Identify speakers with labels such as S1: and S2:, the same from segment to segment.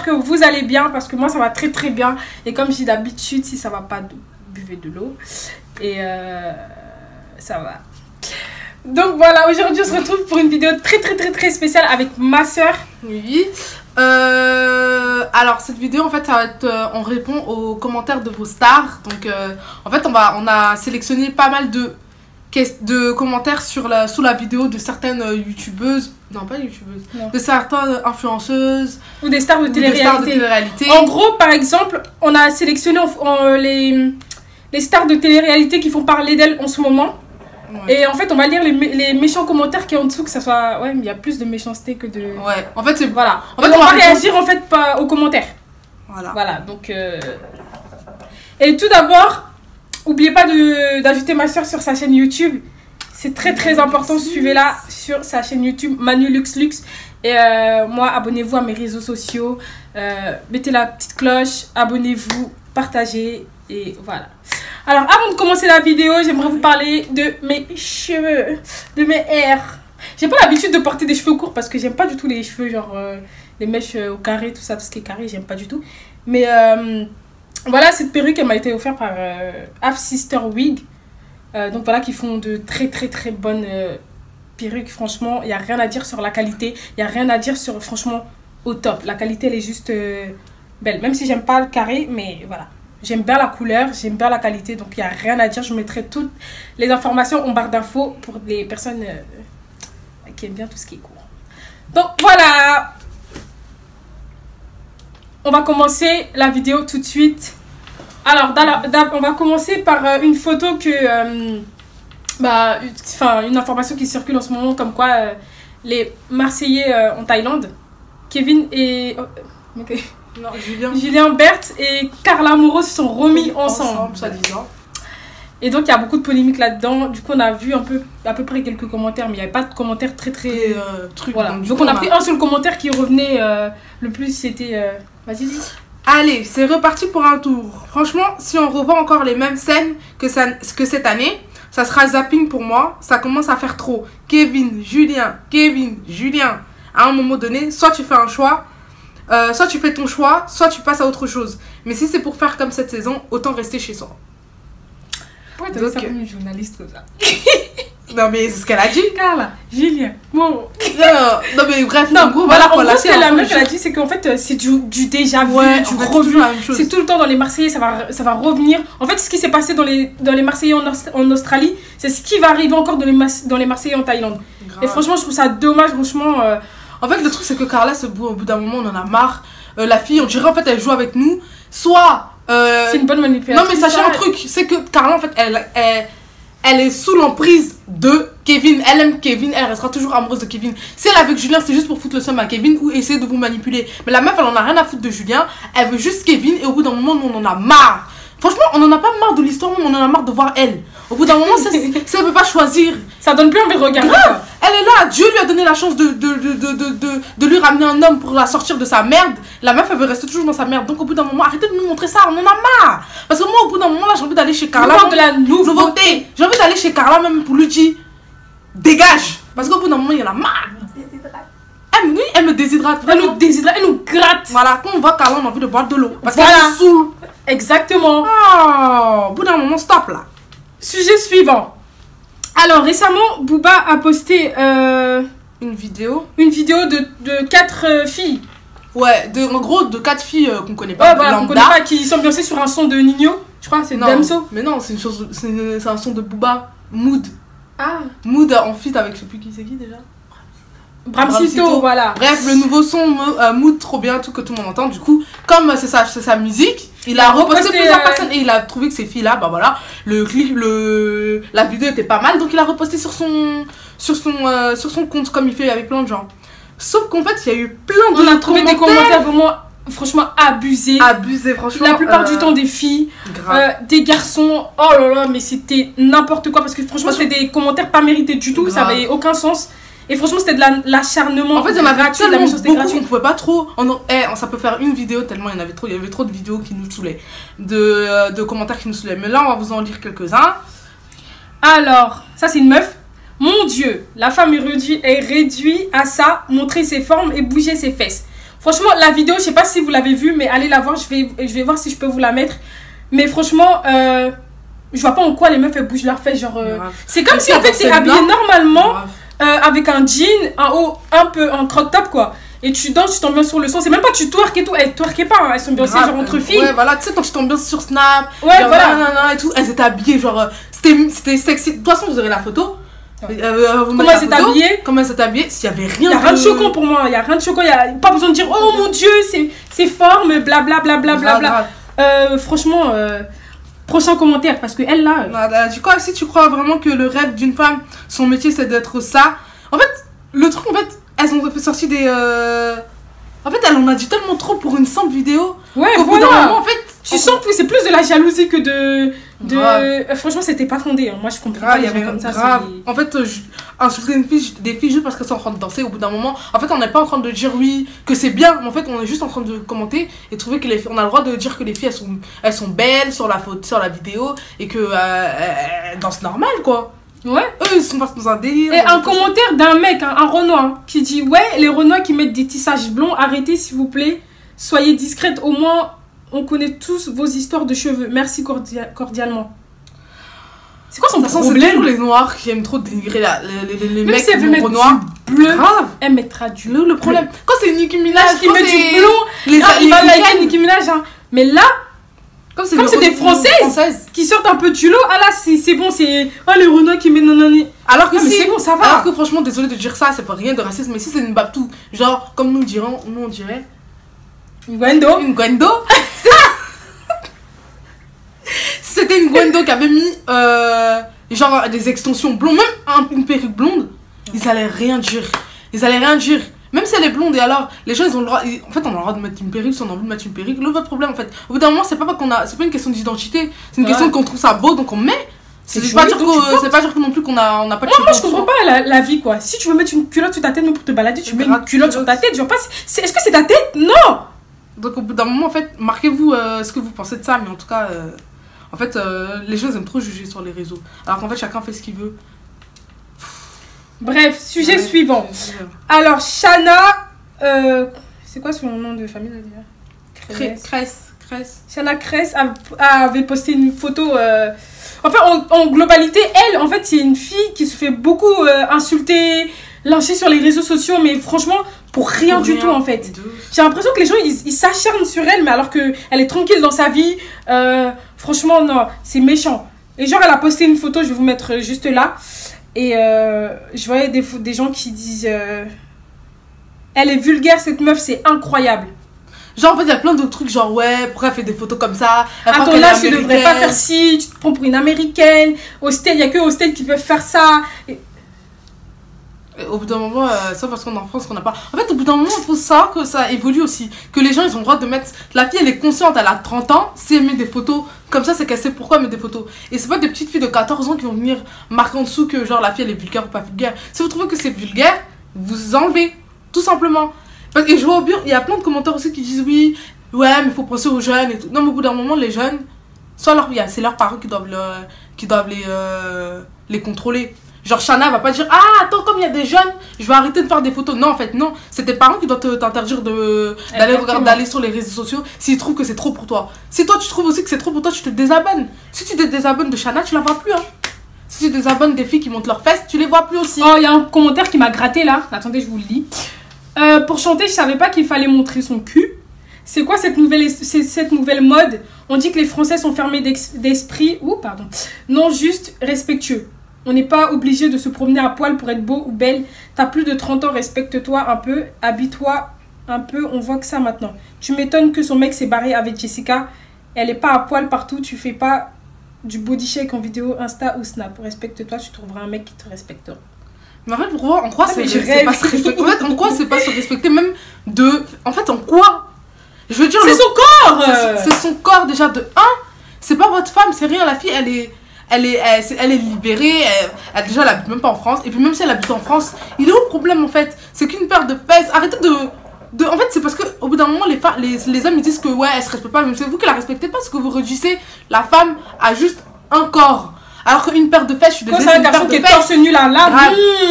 S1: j'espère que vous allez bien parce que moi ça va très très bien. Et comme j'ai d'habitude, si ça va pas, buvez de l'eau. Et ça va. Donc voilà, aujourd'hui on se retrouve pour une vidéo très spéciale avec ma soeur.
S2: Oui. Alors cette vidéo en fait ça va être on répond aux commentaires de vos stars. Donc en fait on a sélectionné pas mal de commentaires sous la vidéo de certaines youtubeuses, non pas youtubeuses, non. De certaines influenceuses
S1: ou des stars de télé-réalité. En gros par exemple on a sélectionné les stars de télé-réalité qui font parler d'elles en ce moment. Ouais. Et en fait, on va lire les méchants commentaires qui est en dessous, que ça soit... Ouais, mais il y a plus de méchanceté que de...
S2: Ouais, en fait, c'est...
S1: Voilà. En fait, on va réagir, en fait, pas aux commentaires. Voilà, donc... Et tout d'abord, n'oubliez pas d'ajouter ma soeur sur sa chaîne YouTube. C'est très important, suivez-la sur sa chaîne YouTube, Manu Lux Lux. Et moi, abonnez-vous à mes réseaux sociaux. Mettez la petite cloche, abonnez-vous, partagez, et voilà. Alors, avant de commencer la vidéo, j'aimerais vous parler de mes cheveux, de mes airs. J'ai pas l'habitude de porter des cheveux courts parce que j'aime pas du tout les cheveux, genre les mèches au carré, tout ça, tout ce qui est carré, j'aime pas du tout. Mais voilà, cette perruque, elle m'a été offerte par Half Sister Wig. Donc voilà, qui font de très bonnes perruques. Franchement, il n'y a rien à dire sur la qualité. Il n'y a rien à dire sur, franchement, au top. La qualité, elle est juste belle. Même si j'aime pas le carré, mais voilà. J'aime bien la couleur, j'aime bien la qualité, donc il n'y a rien à dire. Je mettrai toutes les informations en barre d'infos pour les personnes qui aiment bien tout ce qui est court. Donc voilà. On va commencer la vidéo tout de suite. Alors, on va commencer par une photo que... une information qui circule en ce moment, comme quoi les Marseillais en Thaïlande, Kevin et...
S2: Non,
S1: Julien Berthe et Carla Moreau se sont remis ensemble,
S2: soi-disant.
S1: Et donc il y a beaucoup de polémiques là-dedans. Du coup on a vu à peu près quelques commentaires, mais il n'y avait pas de commentaires très
S2: trucs.
S1: Voilà. Donc on a pris un seul commentaire qui revenait le plus, c'était vas-y.
S2: Allez, c'est reparti pour un tour. Franchement, si on revoit encore les mêmes scènes que cette année, ça sera zapping pour moi. Ça commence à faire trop. Kevin, Julien. À un moment donné, soit tu fais un choix, soit tu fais ton choix, soit tu passes à autre chose. Mais si c'est pour faire comme cette saison, autant rester chez soi.
S1: Ouais, t'as vu ça comme une journaliste comme ça.
S2: Non mais c'est ce qu'elle a dit.
S1: Carla, Julien, bon.
S2: Non mais bref,
S1: non, gros, voilà, en gros, ce qu'elle a dit, c'est qu'en fait, c'est du déjà vu, du revu. C'est tout le temps dans les Marseillais, ça va revenir. En fait, ce qui s'est passé dans les Marseillais en Australie, c'est ce qui va arriver encore dans les Marseillais en Thaïlande. Grave. Et franchement, je trouve ça dommage, franchement.
S2: En fait, le truc, c'est que Carla, au bout d'un moment, on en a marre. La fille, on dirait, en fait, elle joue avec nous. Soit...
S1: c'est une bonne manipulation.
S2: Non, mais sachez un truc, c'est que Carla, en fait, elle est sous l'emprise de Kevin. Elle aime Kevin, elle restera toujours amoureuse de Kevin. Si elle est avec Julien, c'est juste pour foutre le seum à Kevin ou essayer de vous manipuler. Mais la meuf, elle en a rien à foutre de Julien. Elle veut juste Kevin et au bout d'un moment, nous, on en a marre. Franchement, on en a pas marre de l'histoire, mais on en a marre de voir elle. Au bout d'un moment, ça ne peut pas choisir.
S1: Ça donne plus envie de regarder.
S2: Grave. Elle est là, Dieu lui a donné la chance de lui ramener un homme pour la sortir de sa merde. La meuf, elle veut rester toujours dans sa merde. Donc au bout d'un moment, arrêtez de nous montrer ça, on en a marre. Parce que moi, au bout d'un moment, là, j'ai envie d'aller chez Carla.
S1: De la nouveauté.
S2: J'ai envie d'aller chez Carla même pour lui dire, dégage. Parce qu'au bout d'un moment, il y en a marre. Elle me déshydrate.
S1: Elle nous déshydrate, elle nous gratte.
S2: Voilà, quand on voit Carla, on a envie de boire de l'eau. Parce
S1: voilà.
S2: qu'elle nous saoule.
S1: Exactement.
S2: Oh, au bout d'un moment, stop là.
S1: Sujet suivant. Alors récemment, Booba a posté
S2: une vidéo
S1: de 4 filles.
S2: Ouais, en gros de 4 filles qu'on connaît pas.
S1: Ouais, voilà, qu'on connaît pas, qui s'ambiançaient sur un son de Nino. Je crois que c'est Damso.
S2: Mais non, c'est un son de Booba, Mood.
S1: Ah.
S2: Mood en feat avec je sais plus qui c'est qui déjà.
S1: Bramsito, voilà.
S2: Bref, le nouveau son Mood, trop bien, tout que tout le monde entend. Du coup, comme c'est sa musique, il a reposté plusieurs personnes et il a trouvé que ces filles-là, bah voilà, la vidéo était pas mal, donc il a reposté sur son compte comme il fait avec plein de gens. Sauf qu'en fait, il y a eu plein de
S1: On a trouvé des commentaires vraiment, franchement, abusés.
S2: Abusés, franchement.
S1: La plupart du temps, des filles, des garçons. Oh là là, mais c'était n'importe quoi parce que franchement, c'était des commentaires pas mérités du tout, ça avait aucun sens. Et franchement, c'était de l'acharnement.
S2: En fait, il y en avait tellement beaucoup qu'on pouvait pas trop. Ça peut faire une vidéo tellement il y avait trop de vidéos qui nous saoulaient. De commentaires qui nous saoulaient. Mais là, on va vous en lire quelques-uns.
S1: Alors, ça, c'est une meuf. Mon Dieu, la femme est réduite à ça, montrer ses formes et bouger ses fesses. Franchement, la vidéo, je sais pas si vous l'avez vue, mais allez la voir. Je vais voir si je peux vous la mettre. Mais franchement, je vois pas en quoi les meufs elles bougent leurs fesses. Genre, c'est comme si en fait t'es habillée normalement avec un jean, un haut un peu en crop top quoi. Et tu danses, tu t'ambiances sur le son. C'est même pas tu twerk et tout. Elles twerkaient pas, hein. Elles sont ambiancées genre entre filles.
S2: Ouais, voilà, tu sais, quand tu t'ambiances sur Snap,
S1: ouais,
S2: genre,
S1: voilà.
S2: Et tout, elles étaient habillées, genre, c'était sexy. De toute façon, vous aurez la photo.
S1: Comment elle s'est habillée?
S2: Comment elle s'est habillée? S'il y avait rien.
S1: Il y a rien de choquant pour moi. Il y a rien de choquant. Il y a pas besoin de dire oh mon dieu, c'est forme, blablabla. Franchement, prochain commentaire parce que elle là.
S2: Du coup, si tu crois vraiment que le rêve d'une femme, son métier c'est d'être ça. En fait, le truc, en fait, elles ont fait sortir des. En fait, elle en a dit tellement trop pour une simple vidéo.
S1: Ouais,
S2: voilà. Moment, en fait,
S1: tu sens que c'est plus de la jalousie que de. Franchement, c'était pas fondé. Hein. Moi, je comprends pas.
S2: Il y avait comme ça. En fait, insulter des filles juste parce qu'elles sont en train de danser, au bout d'un moment, en fait, on n'est pas en train de dire oui, que c'est bien. Mais en fait, on est juste en train de commenter et trouver que on a le droit de dire que les filles, elles sont belles sur la photo, sur la vidéo et que elles dansent normal, quoi.
S1: Ouais.
S2: Eux, ils sont pas dans un délire.
S1: Et un commentaire d'un mec, un Renoir, qui dit ouais, les Renois qui mettent des tissages blonds, arrêtez s'il vous plaît. Soyez discrète, au moins on connaît tous vos histoires de cheveux. Merci cordialement. C'est quoi son problème?
S2: C'est toujours les noirs qui aiment trop dénigrer les mecs
S1: si
S2: Renois.
S1: Bleu, grave. Elle mettra du bleu.
S2: Le problème, quand c'est Nicki Minaj
S1: qui met du blond, il va liker Nicki Minaj. Hein. Mais là, comme c'est des Françaises qui sortent un peu du lot, ah là c'est bon, c'est les Renois qui mettent nanani.
S2: Alors que
S1: c'est bon, ça va.
S2: Alors que franchement, désolé de dire ça, c'est pas rien de racisme, mais si c'est une babtou, genre comme nous on dirait
S1: une Gwendo.
S2: Une Gwendo. Si c'était une Gwendo qui avait mis genre des extensions blondes, même une perruque blonde, ils allaient rien dire. Même si elle est blonde, et alors, les gens, ils ont le droit. En fait, on a le droit de mettre une perruque si on a envie de mettre une perruque. Le votre problème, en fait. Au bout d'un moment, c'est pas une question d'identité. C'est une question qu'on trouve ça beau, donc on met. C'est pas dire que non plus qu'on n'a pas de
S1: moi, je comprends pas la vie, quoi. Si tu veux mettre une culotte sur ta tête, mais pour te balader, tu mets une culotte sur ta tête. Genre, est-ce que c'est ta tête? Non!
S2: Donc, au bout d'un moment, en fait, marquez-vous ce que vous pensez de ça, mais en tout cas, en fait, les gens aiment trop juger sur les réseaux. Alors qu'en fait, chacun fait ce qu'il veut.
S1: Bref, sujet suivant. Alors, Shana, c'est quoi son nom de famille là déjà?
S2: Cress.
S1: Shana Cress avait posté une photo. Enfin, en globalité, elle, en fait, c'est une fille qui se fait beaucoup insulter, lyncher sur les réseaux sociaux, mais franchement, pour rien du tout, en fait. J'ai l'impression que les gens, ils s'acharnent sur elle, mais alors qu'elle est tranquille dans sa vie. Franchement, non, c'est méchant. Et genre, elle a posté une photo, je vais vous mettre juste là. Et je voyais des gens qui disent elle est vulgaire cette meuf, c'est incroyable.
S2: Genre en fait il y a plein d'autres trucs genre ouais pourquoi elle fait des photos comme ça.
S1: À ton âge tu devrais pas faire ci, tu te prends pour une américaine. Hostel, il y a que Hostel qui peuvent faire ça. Et
S2: au bout d'un moment, ça parce qu'on est en France qu'on n'a pas. En fait au bout d'un moment il faut savoir que ça évolue aussi. Que les gens ils ont le droit de mettre. La fille elle est consciente, elle a 30 ans. Si elle met des photos comme ça, c'est qu'elle sait pourquoi elle met des photos. Et c'est pas des petites filles de 14 ans qui vont venir marquer en dessous que genre la fille elle est vulgaire ou pas vulgaire. Si vous trouvez que c'est vulgaire, vous enlevez. Tout simplement. Parce que je vois bien, il y a plein de commentaires aussi qui disent oui, ouais, mais il faut penser aux jeunes et tout. Non, mais au bout d'un moment, les jeunes, soit c'est leurs parents qui doivent les contrôler. Genre, Shana va pas dire ah, attends, comme il y a des jeunes, je vais arrêter de faire des photos. Non, en fait, non. C'est tes parents qui doivent t'interdire d'aller sur les réseaux sociaux s'ils trouvent que c'est trop pour toi. Si toi, tu trouves aussi que c'est trop pour toi, tu te désabonnes. Si tu te désabonnes de Shana, tu la vois plus, hein. Si tu désabonnes des filles qui montent leurs fesses, tu les vois plus aussi.
S1: Oh, il y a un commentaire qui m'a gratté là. Attendez, je vous le lis. Pour chanter, je savais pas qu'il fallait montrer son cul. C'est quoi cette nouvelle mode? On dit que les Français sont fermés d'esprit. Pardon. Non, juste respectueux. On n'est pas obligé de se promener à poil pour être beau ou belle. T'as plus de 30 ans, respecte-toi un peu. Habille-toi un peu, on voit que ça maintenant. Tu m'étonnes que son mec s'est barré avec Jessica. Elle est pas à poil partout. Tu fais pas du body shake en vidéo, Insta ou Snap. Respecte-toi, tu trouveras un mec qui te respectera.
S2: Mais en fait, en quoi c'est pas se respecter? En fait, en quoi c'est pas se respecter même de... En fait, en quoi? Je veux dire...
S1: C'est son corps.
S2: C'est son corps déjà de 1. C'est pas votre femme, c'est rien. La fille, elle est libérée. Elle déjà, elle habite même pas en France. Et puis même si elle habite en France, il est où le problème en fait? C'est qu'une paire de fesses. Arrêtez de... En fait, c'est parce qu'au bout d'un moment, les hommes ils disent que ouais, elle se respecte pas. Mais c'est vous qui la respectez pas parce que vous réduisez la femme à juste un corps. Alors qu'une paire de fesses, je suis désolée.
S1: Quand c'est un garçon qui est torse nu là,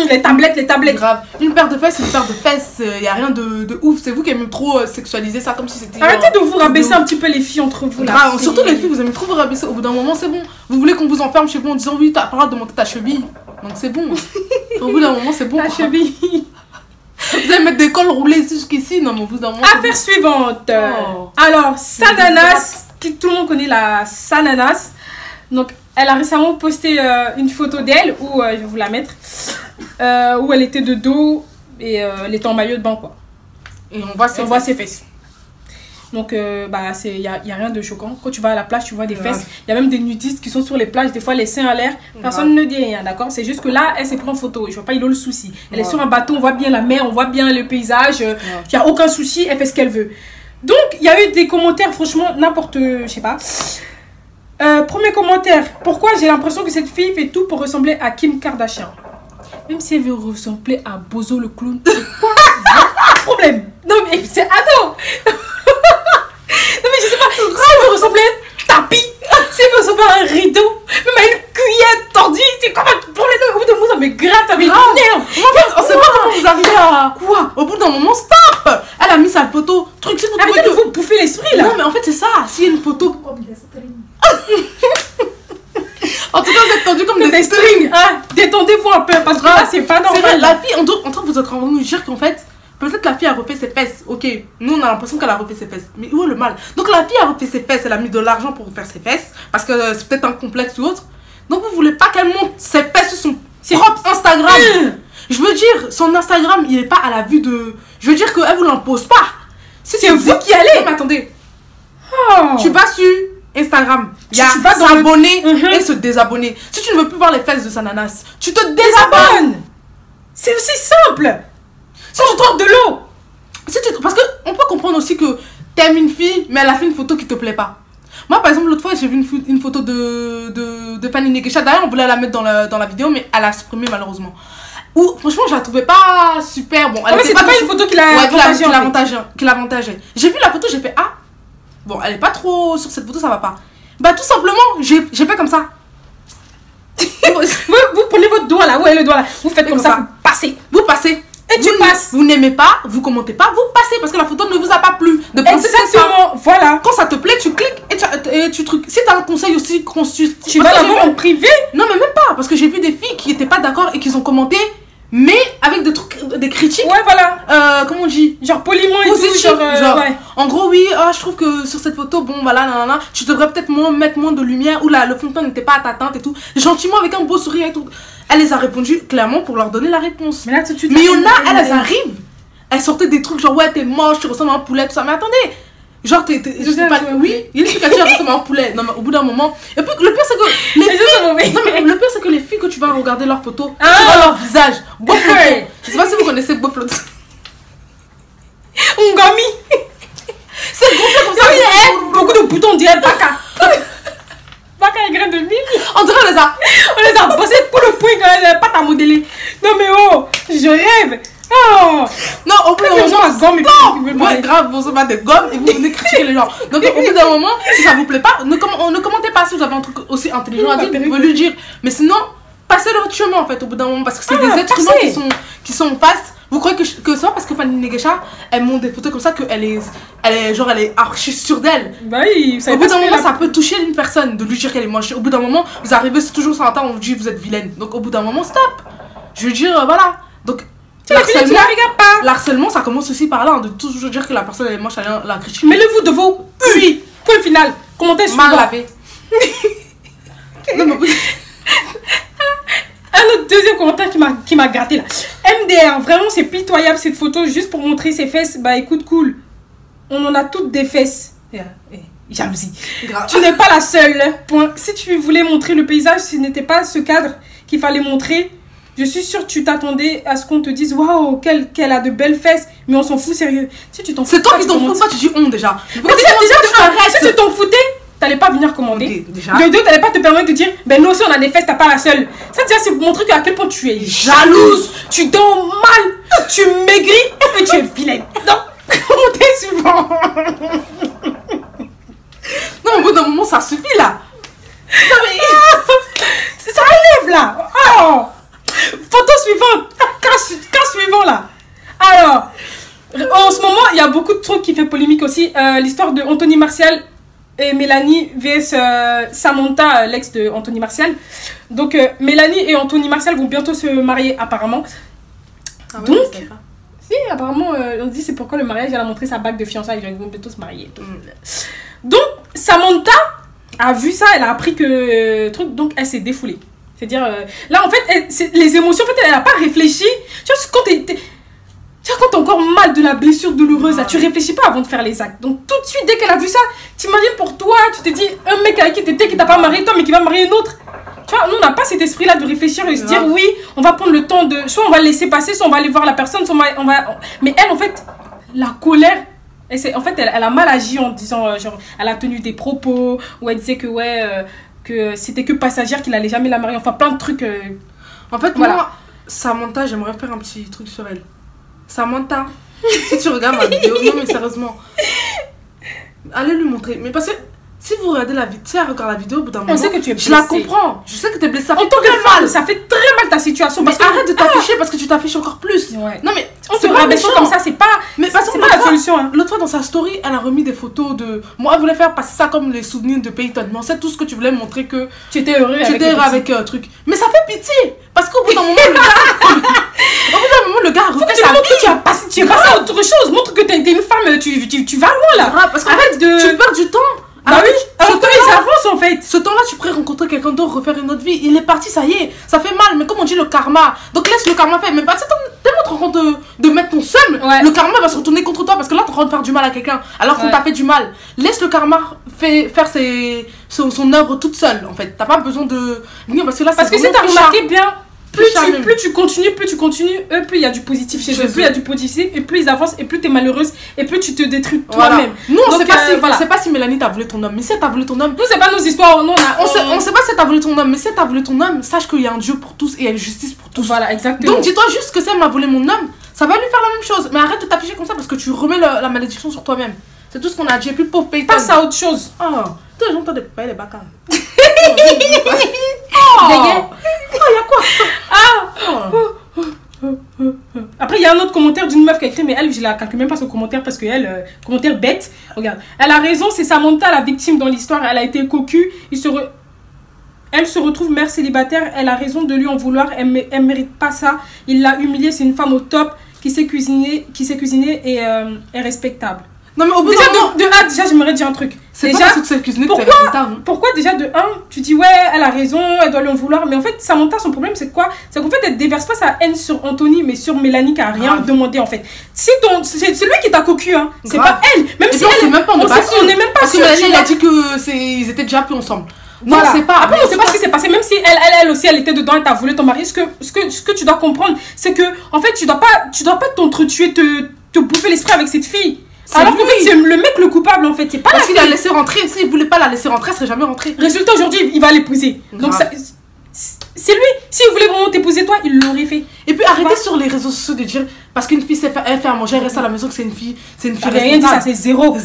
S1: les tablettes.
S2: Grave. Une paire de fesses, c'est une paire de fesses. Il n'y a rien de ouf. C'est vous qui aimez trop sexualiser ça comme si c'était.
S1: Arrêtez de vous rabaisser un petit peu les filles entre vous là.
S2: Grave. Surtout les filles, vous aimez trop vous rabaisser. Au bout d'un moment, c'est bon. Vous voulez qu'on vous enferme chez vous en disant oui, t'as pas le droit de monter ta cheville. Donc c'est bon. Au bout d'un moment, c'est bon.
S1: Ta cheville.
S2: Vous allez mettre des cols roulés jusqu'ici. Non, mais au bout d'un moment.
S1: Affaire suivante. Alors, Sananas, tout le monde connaît la Sananas. Donc, elle a récemment posté une photo d'elle, où je vais vous la mettre, où elle était de dos et elle était en maillot de bain, quoi.
S2: Et on voit ses fesses.
S1: Donc, bah, y a rien de choquant. Quand tu vas à la plage, tu vois des fesses. Il y a même des nudistes qui sont sur les plages, des fois les seins à l'air. Personne ne dit rien, d'accord? C'est juste que là, elle s'est pris en photo. Je vois pas, il a le souci. Elle est sur un bateau, on voit bien la mer, on voit bien le paysage. Il n'y a aucun souci, elle fait ce qu'elle veut. Donc, il y a eu des commentaires, franchement, n'importe, je sais pas. Premier commentaire. Pourquoi j'ai l'impression que cette fille fait tout pour ressembler à Kim Kardashian? Même si elle veut ressembler à Bozo le clown, c'est quoi le problème? Non mais c'est ado. Non mais je sais pas, si elle veut ressembler à un tapis, si elle veut ressembler à un rideau, même à une cuillère tordue, c'est comme un problème. Au bout d'un moment ça me gratte, ça m'énerve.
S2: On sait pas comment vous arrivez à quoi. Au bout d'un moment, stop. Elle a mis sa photo. Truc, si vous trouvez
S1: arrêtez de vous bouffer l'esprit là.
S2: Non mais en fait c'est ça, s'il y a une photo. En tout cas, vous êtes tendus comme des strings.
S1: Ah, détendez-vous un peu parce que là, c'est pas normal.
S2: Vrai, la fille, en train de vous être en train de nous dire qu'en fait, peut-être la fille a refait ses fesses. Ok, nous on a l'impression qu'elle a refait ses fesses. Mais où est le mal? Donc la fille a refait ses fesses, elle a mis de l'argent pour refaire ses fesses. Parce que c'est peut-être un complexe ou autre. Donc vous voulez pas qu'elle monte ses fesses sur son propre Instagram. Je veux dire, son Instagram, il est pas à la vue de. Je veux dire qu'elle vous l'impose pas. Si c'est vous qui allez. Non, mais attendez. Tu vas sur Instagram, il y a s'abonner et se désabonner. Si tu ne veux plus voir les fesses de Sananas, tu te désabonnes.
S1: C'est aussi simple. Si tu trouves de l'eau.
S2: Parce qu'on peut comprendre aussi que t'aimes une fille, mais elle a fait une photo qui te plaît pas. Moi, par exemple, l'autre fois, j'ai vu une photo de Fanny Nekesha. D'ailleurs, on voulait la mettre dans la vidéo, mais elle a supprimé malheureusement. Ou franchement, je la trouvais pas super. Bon, elle
S1: c'était pas une photo qui
S2: l'avantageait. J'ai vu la photo, j'ai fait ah. Bon, elle est pas trop sur cette photo, ça va pas. Bah, tout simplement, j'ai fait comme ça.
S1: vous prenez votre doigt là, où est le doigt là? Vous faites comme ça,
S2: vous passez. Et tu passes. Vous n'aimez pas, vous commentez pas, vous passez parce que la photo ne vous a pas plu.
S1: Exactement, voilà.
S2: Quand ça te plaît, tu cliques et tu trucs. Si t'as un conseil aussi constructif,
S1: tu vas l'avoir en privé.
S2: Non, mais même pas, parce que j'ai vu des filles qui étaient pas d'accord et qui ont commenté. Mais avec des trucs, des critiques.
S1: Ouais, voilà.
S2: Comment on dit?
S1: Genre poliment et tout.
S2: Genre, ouais. En gros, oui, je trouve que sur cette photo, bon, voilà, nanana, tu devrais peut-être mettre moins de lumière. Ou là, le fond de teint n'était pas à ta teinte et tout. Gentiment, avec un beau sourire et tout. Elle les a répondu clairement pour leur donner la réponse.
S1: Mais là, tout de suite.
S2: Mais il y en a, elles arrivent. Elles sortaient des trucs genre, ouais, t'es moche, tu ressembles à un poulet, tout ça. Mais attendez. Genre, je sais pas, oui, il y a une fille qui ressemble à un poulet. Non, mais au bout d'un moment. Et puis, le pire, c'est que les filles. Non, mais le pire, c'est que les filles, quand tu vas regarder leurs photos, tu vois leur visage. Beau photo. Je sais pas si vous connaissez Beau photo.
S1: Ngami.
S2: C'est gonflé comme ça.
S1: Beaucoup de boutons, on dirait Baka. Baka est grain de mille.
S2: On dirait on
S1: les a bossés pour le point quand elle n'est pas à modeler. Non, mais oh, je rêve. Oh.
S2: Non, au bout d'un moment,
S1: gomme
S2: ouais, grave, vous avez des gommes et vous venez critiquer les gens. Donc au bout d'un moment, si ça vous plaît pas, ne commentez pas si vous avez un truc aussi intelligent à dire, vous pouvez lui dire. Mais sinon, passez votre chemin en fait au bout d'un moment parce que c'est des êtres humains qui sont en face. Vous croyez que c'est pas parce que Fanny Nekesha, elle monte des photos comme ça qu'elle est archi sûre d'elle.
S1: Bah oui,
S2: au bout d'un moment, ça peut toucher une personne de lui dire qu'elle est moche. Au bout d'un moment, vous arrivez toujours sur un temps, on vous dit vous êtes vilaine. Donc au bout d'un moment, stop. Je veux dire, voilà. Donc l'harcèlement, ça commence aussi par là, de toujours dire que la personne elle est moche, elle la critique.
S1: Mettez-vous de vos oui. Point final. Commentez sur
S2: mal lavé.
S1: Un autre deuxième commentaire qui m'a gratté là. MDR, vraiment c'est pitoyable cette photo juste pour montrer ses fesses. Bah écoute, cool. On en a toutes des fesses. Jalousie. Grave. Tu n'es pas la seule. Point. Si tu voulais montrer le paysage, ce n'était pas ce cadre qu'il fallait montrer. Je suis sûre que tu t'attendais à ce qu'on te dise waouh, qu'elle a de belles fesses, mais on s'en fout sérieux. Si tu t'en fous,
S2: c'est toi qui t'en fous, tu dis on déjà.
S1: Mais déjà, si tu t'en foutais, t'allais pas venir commander. Okay, déjà. De deux, t'allais pas te permettre de dire ben nous aussi on a des fesses, t'as pas la seule. Ça déjà c'est pour montrer à quel point tu es jalouse, tu dors mal, tu maigris et tu es vilaine. Non, commentez suivant.
S2: Non, au bout d'un moment ça suffit là. Non mais
S1: Ça relève là. Oh. Photo suivante. Cas suivant là. Alors, en ce moment, il y a beaucoup de trucs qui fait polémique aussi. L'histoire de Anthony Martial et Mélanie vs Samantha, l'ex de Anthony Martial. Donc, Mélanie et Anthony Martial vont bientôt se marier apparemment. Ah ouais, donc, si, apparemment, on dit c'est pourquoi le mariage, elle a montré sa bague de fiançailles, ils vont bientôt se marier. Donc, Samantha a vu ça, elle a appris que truc, donc elle s'est défoulée. C'est-à-dire, là en fait, les émotions, en fait, elle n'a pas réfléchi. Tu vois, quand t'as encore mal de la blessure douloureuse, là, tu réfléchis pas avant de faire les actes. Donc, tout de suite, dès qu'elle a vu ça, t'imagines pour toi, tu te dis, un mec avec qui t'étais, qui t'a pas marié toi, mais qui va marier une autre. Tu vois, nous, on n'a pas cet esprit-là de réfléchir et se dire, oui, on va prendre le temps de. Soit on va laisser passer, soit on va aller voir la personne, soit on va. Mais elle, en fait, la colère. En fait, elle a mal agi en disant, genre, elle a tenu des propos où elle disait que, ouais, que c'était que passagère, qu'il allait jamais la marier. Enfin, plein de trucs.
S2: En fait, voilà. Moi, Samantha, j'aimerais faire un petit truc sur elle. Samantha, si tu regardes ma vidéo, non, mais sérieusement, allez lui montrer. Mais parce que si vous regardez la vidéo, si elle regarde la vidéo, au bout d'un moment,
S1: sait que tu es blessée.
S2: Je la comprends. Je sais que tu es blessée. Ça fait
S1: très mal. Ça fait très mal ta situation.
S2: Mais arrête de t'afficher parce que tu t'affiches encore plus.
S1: Ouais.
S2: Non, mais
S1: on se rabaisse comme ça, c'est pas.
S2: Mais parce que pas la solution. Hein. L'autre fois dans sa story, elle a remis des photos de. Moi, elle voulait faire passer ça comme les souvenirs de Peyton. Mais on sait tout ce que tu voulais montrer que
S1: tu étais heureux
S2: avec un truc. Mais ça fait pitié. Parce qu'au bout d'un moment, le gars refait sa vie.
S1: Tu es passé à autre chose. Montre que t'es une femme, tu vas loin là.
S2: Parce arrête de. Tu perds du temps.
S1: Bah oui, ce temps ils avancent en fait.
S2: Ce temps-là, tu pourrais rencontrer quelqu'un d'autre, refaire une autre vie. Il est parti, ça y est, ça fait mal. Mais comme on dit, le karma. Donc laisse le karma faire. Mais pas tellement en train de mettre ton seum. Ouais. Le karma va se retourner contre toi parce que là, t'es en train de faire du mal à quelqu'un. Alors qu'on t'a fait du mal. Laisse le karma faire son œuvre toute seule en fait. T'as pas besoin de venir parce que là,
S1: parce que si t'as remarqué bien. Plus tu continues, plus il y a du positif chez eux, plus il y a du positif, et plus ils avancent, et plus t'es malheureuse, et plus tu te détruis toi-même.
S2: Nous, on sait pas si Mélanie t'a voulu ton homme, mais si elle t'a voulu ton homme.
S1: Nous, c'est pas nos histoires, nous,
S2: on sait pas si t'as voulu ton homme, mais si elle t'a voulu ton homme, sache qu'il y a un Dieu pour tous et il y a une justice pour tous.
S1: Voilà, exactement.
S2: Donc dis-toi juste que si elle m'a volé mon homme, ça va lui faire la même chose. Mais arrête de t'afficher comme ça parce que tu remets la malédiction sur toi-même. C'est tout ce qu'on a dit, et puis pauvre Peyton.
S1: Passe à autre chose.
S2: Ah, tous les gens t'ont dépayé les bacas.
S1: Oh, il y a quoi? Après, il y a un autre commentaire d'une meuf qui a écrit, mais elle, je la calcule même pas son commentaire parce que elle, commentaire bête. Regarde, elle a raison, c'est Samantha la victime dans l'histoire. Elle a été cocu. Elle se retrouve mère célibataire. Elle a raison de lui en vouloir. Elle mérite pas ça. Il l'a humiliée. C'est une femme au top qui sait cuisiner et est respectable.
S2: Non mais au bout
S1: déjà j'aimerais dire un truc.
S2: C'est déjà pas cette cuisiner
S1: pourquoi déjà de 1 tu dis ouais elle a raison, elle doit lui en vouloir, mais en fait Samantha son problème c'est quoi? C'est qu'en fait elle déverse pas sa haine sur Anthony mais sur Mélanie qui a rien demandé en fait. Si c'est lui qui t'a cocu hein, c'est pas elle. Même si elle
S2: même pas, on
S1: est même pas sûr.
S2: Mélanie elle a dit que ils étaient déjà plus ensemble.
S1: Voilà. Non, c'est pas. Après, on sait pas ce qui s'est passé. Même si elle aussi, elle était dedans et t'as voulu ton mari. Ce que tu dois comprendre, c'est que en fait, tu dois pas t'entretuer, te bouffer l'esprit avec cette fille. Alors qu'en fait, c'est le mec le coupable en fait. C'est pas
S2: parce qu'il a laissé rentrer. S'il voulait pas la laisser rentrer, elle serait jamais rentrée.
S1: Résultat, aujourd'hui, il va l'épouser. Donc c'est lui. S'il voulait vraiment t'épouser toi, il l'aurait fait.
S2: Et puis arrêtez sur les réseaux sociaux de dire parce qu'une fille elle fait à manger, elle reste à la maison que c'est une fille
S1: responsable. Rien dit ça, c'est zéro.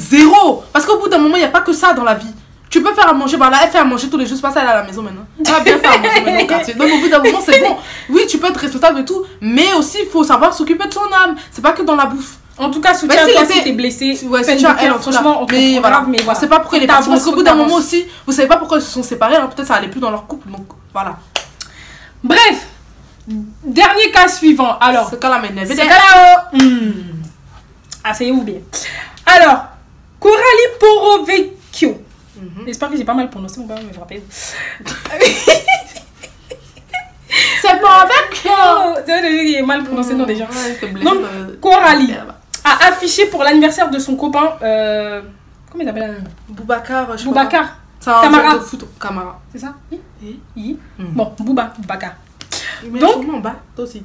S2: Parce qu'au bout d'un moment, il y a pas que ça dans la vie. Tu peux faire à manger, bah là elle fait à manger tous les jours, c'est pas ça elle est à la maison maintenant. Elle va bien faire à manger maintenant au quartier. Donc au bout d'un moment c'est bon. Oui tu peux être responsable et tout, mais aussi il faut savoir s'occuper de son âme. C'est pas que dans la bouffe.
S1: En tout cas soutiens toi si t'es blessé.
S2: Ouais soutiens elle franchement. Mais voilà, c'est pas pourquoi il est parti. Parce qu'au bout d'un moment aussi, vous savez pas pourquoi ils se sont séparés, hein, peut-être ça allait plus dans leur couple, donc voilà.
S1: Bref, dernier cas suivant. Alors,
S2: ce cas-là m'énerve.
S1: Ce cas-là, asseyez-vous bien. Alors, Coralie Porovecchio. J'espère que j'ai pas mal prononcé, mon père me rappelle.
S2: C'est pas avec
S1: j'ai mal prononcé non déjà. Donc Coralie a affiché pour l'anniversaire de son copain comment il s'appelle
S2: Boubacar.
S1: Camara.
S2: Camara.
S1: C'est ça? Bon, Boubacar.
S2: Donc en bas, toi aussi.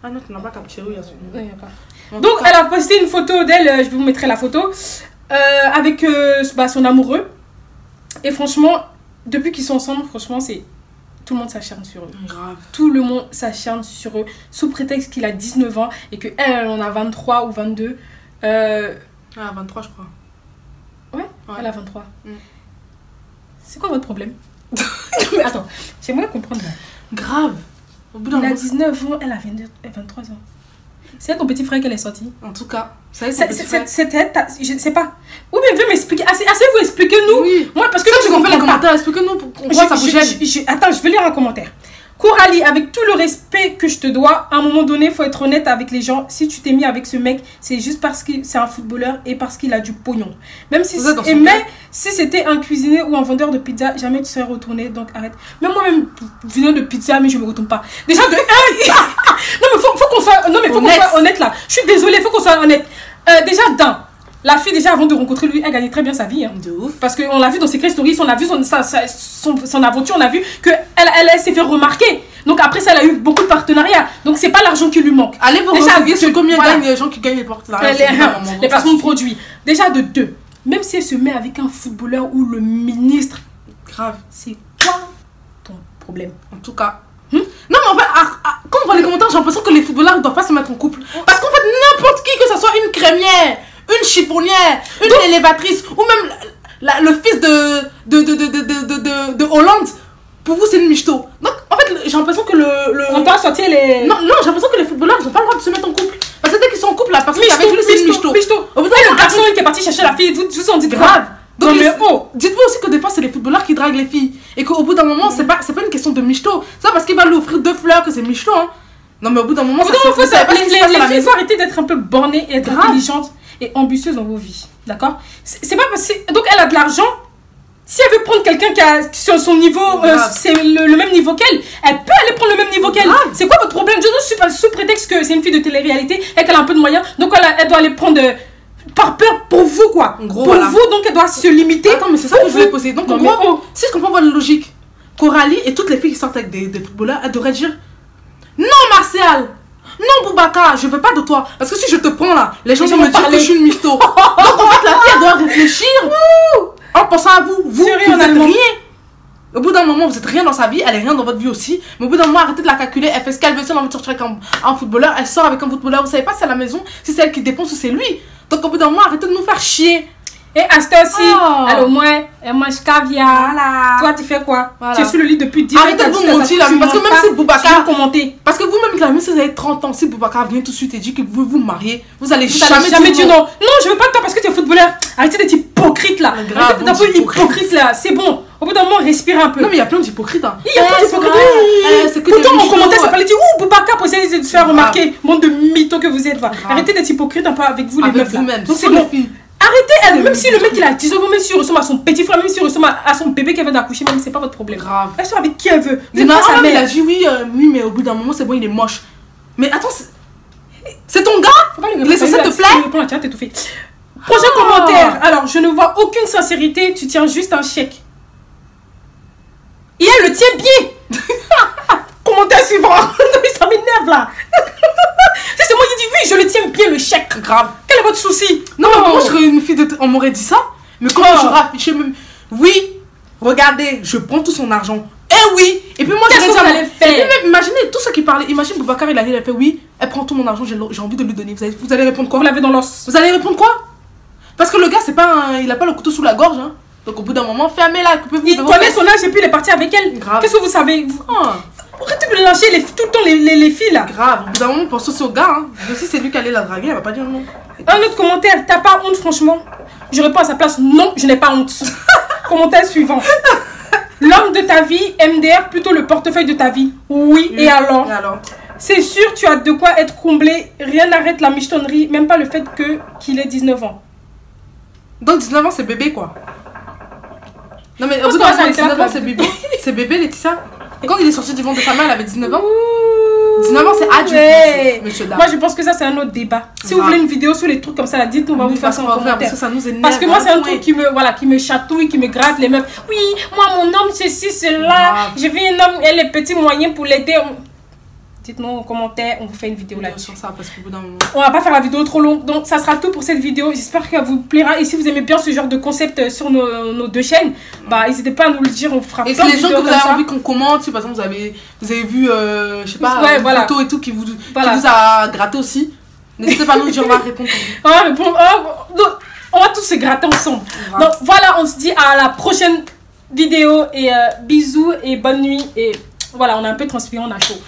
S2: Ah non, tu n'as pas capturé, il y a celui-là.
S1: Donc elle a posté une photo d'elle, je vous mettrai la photo avec son amoureux. Et franchement, depuis qu'ils sont ensemble, franchement, tout le monde s'acharne sur eux.
S2: Grave.
S1: Tout le monde s'acharne sur eux sous prétexte qu'il a 19 ans et qu'elle en a 23 ou 22.
S2: Ah, 23 je crois.
S1: Ouais. Elle a 23. C'est quoi votre problème? Mais attends, j'aimerais comprendre.
S2: Grave. Au bout d'un
S1: Il a
S2: moment,
S1: 19 ans, elle a 23 ans. C'est ton petit frère qu'elle est sortie.
S2: en tout cas,
S1: C'était, je sais pas. Ou bien veut m'expliquer. Vous expliquez-nous.
S2: Oui.
S1: Moi, parce que
S2: ça,
S1: je
S2: je comprends les
S1: comprends pas.
S2: commentaires. Expliquez-nous pourquoi ça vous gêne.
S1: Attends, je vais lire un commentaire. Coralie, avec tout le respect que je te dois, à un moment donné, il faut être honnête avec les gens. Si tu t'es mis avec ce mec, c'est juste parce que c'est un footballeur et parce qu'il a du pognon. Même si c'était un cuisinier ou un vendeur de pizza, jamais tu serais retourné. Donc arrête. Même moi-même, vendeur de pizza, mais je me retourne pas. Déjà de non mais faut qu'on soit honnête là. Je suis désolée, faut qu'on soit honnête. Déjà la fille, déjà, avant de rencontrer lui, elle gagnait très bien sa vie. Hein.
S2: De ouf.
S1: Parce qu'on l'a vu dans Secret Stories, on a vu son aventure, on a vu qu'elle s'est fait remarquer. Donc après ça, elle a eu beaucoup de partenariats. Donc c'est pas l'argent qui lui manque.
S2: Allez vous renseigner sur combien gagnent les gens qui gagnent les partenariats.
S1: Les placements de produits. Déjà de 2. Même si elle se met avec un footballeur ou le ministre,
S2: grave.
S1: c'est quoi ton problème?
S2: En tout cas. Non mais en fait, quand on voit les commentaires, j'ai l'impression que les footballeurs ne doivent pas se mettre en couple. Parce qu'en fait, n'importe qui, que ce soit une crémière, une chiffonnière, une élévatrice, ou même le fils de Hollande, pour vous c'est une michto. Donc en fait, j'ai l'impression que
S1: on doit sortir les...
S2: Non, j'ai l'impression que les footballeurs n'ont pas le droit de se mettre en couple. Parce que dès qu'ils sont en couple, la personne avec lui c'est une michto.
S1: Au bout le garçon qui est parti chercher la fille, vous en dites
S2: grave. Donc
S1: dites-vous
S2: aussi que des fois c'est les footballeurs qui draguent les filles. Et qu'au bout d'un moment, c'est pas une question de michto. C'est parce qu'il va lui offrir 2 fleurs que c'est michto, hein. Non mais au bout d'un moment,
S1: les filles, faut arrêter d'être un peu bornées et être intelligentes et ambitieuses dans vos vies. D'accord? C'est pas parce que... Donc elle a de l'argent. Si elle veut prendre quelqu'un qui a sur son niveau, c'est le même niveau qu'elle, elle peut aller prendre le même niveau qu'elle. C'est quoi votre problème? Je ne suis pas sous prétexte que c'est une fille de télé-réalité et qu'elle a un peu de moyens. Donc elle doit aller prendre par peur pour vous, quoi. En gros, pour vous, donc elle doit se limiter.
S2: Attends, mais c'est ça que je voulais poser. Donc en gros, si je comprends votre logique, Coralie et toutes les filles qui sortent avec des footballeurs, elles devraient dire non Martial, non Boubacar, je veux pas de toi. Parce que si je te prends là, les gens vont me dire que je suis une mytho. Donc en fait, la fille elle doit réfléchir en pensant à vous. Vous n'êtes rien. Au bout d'un moment, vous êtes rien dans sa vie, elle est rien dans votre vie aussi. Mais au bout d'un moment, arrêtez de la calculer. Elle fait ce qu'elle veut, si elle a envie de sortir avec un footballeur, elle sort avec un footballeur. Vous savez pas si c'est à la maison, si c'est elle qui dépense ou c'est lui. Donc au bout d'un moment, arrêtez de nous faire chier.
S1: Et à cette heure-ci, elle au moins, elle mange caviar. Voilà. Toi, tu fais quoi? Tu es sur le lit depuis 10 ans.
S2: Arrêtez de vous mentir là, parce que même si Boubacar.
S1: Parce
S2: que vous-même, là, même si vous avez 30 ans, si Boubacar vient tout de suite et dit que vous vous mariez, vous allez
S1: jamais dire non. Non, je veux pas de toi parce que tu es footballeur. Arrêtez d'être hypocrite là. Arrêtez d'être un peu hypocrite là. C'est bon. Au bout d'un moment, respire un peu.
S2: Non, mais il y a plein d'hypocrites. Hein.
S1: Il y a plein d'hypocrites. Pourtant, en commentaire, ça parlait de Boubacar pour essayer de se faire remarquer. Monde de mythos que vous êtes. Arrêtez d'être hypocrite un peu avec vous, les meufs là. Donc c'est bon. Arrêtez, même si le mec il a 10 ans, même s'il ressemble à son petit frère, même s'il ressemble à son bébé qui vient d'accoucher, même c'est pas votre problème.
S2: Grave.
S1: Elle sort avec qui elle veut.
S2: Il a dit oui, mais au bout d'un moment c'est bon, il est moche. Mais attends, c'est ton gars? Il est censé te plaire?
S1: Prochain commentaire. Alors, je ne vois aucune sincérité, tu tiens juste un chèque. Et elle le tient bien. Commentaire suivant. Ça m'énerve là. C'est moi qui dis oui, je le tiens bien le chèque.
S2: Grave.
S1: Quel est votre souci?
S2: Non, mais moi je serais une fille on m'aurait dit ça. Mais quand j'aurais affiché même oui, regardez, je prends tout son argent. Eh oui. Et puis moi
S1: qu'est-ce que vous allez faire?
S2: Et puis même, imaginez tout ce qui parlait. Imagine Boubacar il a fait oui, elle prend tout mon argent, j'ai envie de lui donner. Vous allez répondre quoi?
S1: Vous l'avez dans l'os.
S2: Vous allez répondre quoi? Parce que le gars c'est pas il a pas le couteau sous la gorge hein. Donc au bout d'un moment, fermez-la, coupez-vous.
S1: Il connaît son âge et puis il est parti avec elle. Qu'est-ce que vous savez? Arrêtez de lâcher tout le temps les filles là.
S2: Grave, au bout d'un moment, pense aussi au gars. Hein. Mais si c'est lui qui allait la draguer, elle va pas dire non.
S1: Un autre commentaire, t'as pas honte franchement? Je réponds à sa place, non, je n'ai pas honte. Commentaire suivant. L'homme de ta vie, MDR, plutôt le portefeuille de ta vie. Oui, et alors? C'est sûr, tu as de quoi être comblé. Rien n'arrête la michetonnerie, même pas le fait qu'il ait 19 ans.
S2: Donc 19 ans, c'est bébé quoi. Non mais au bout d'un moment, 19 ans, c'est bébé. C'est bébé, Laetitia. Quand il est sorti du ventre de sa mère, elle avait 19 ans. 19 ans, c'est adulte, monsieur dame.
S1: Moi, je pense que ça, c'est un autre débat. Si vous voulez une vidéo sur les trucs comme ça, dites-nous, on va vous faire ça en commentaire.
S2: Parce que ça nous énerve.
S1: Parce que moi, c'est un truc qui me chatouille, qui me gratte les meufs. Oui, moi, mon homme, ceci, cela. Je veux un homme, elle est petit moyen pour l'aider. Dites-nous en commentaire, on vous fait une vidéo là-dessus. On va pas faire la vidéo trop longue. Donc, ça sera tout pour cette vidéo. J'espère qu'elle vous plaira. Et si vous aimez bien ce genre de concept sur nos deux chaînes, bah, n'hésitez pas à nous le dire. On fera plein de vidéos. Et
S2: les gens que vous avez envie qu'on commente, si par exemple vous avez vu, je sais pas, une photo et tout qui vous a gratté aussi, n'hésitez pas à nous le dire, on va répondre.
S1: On va tous se gratter ensemble. Donc, voilà, on se dit à la prochaine vidéo. Et bisous et bonne nuit. Et voilà, on a un peu transpiré, on a chaud.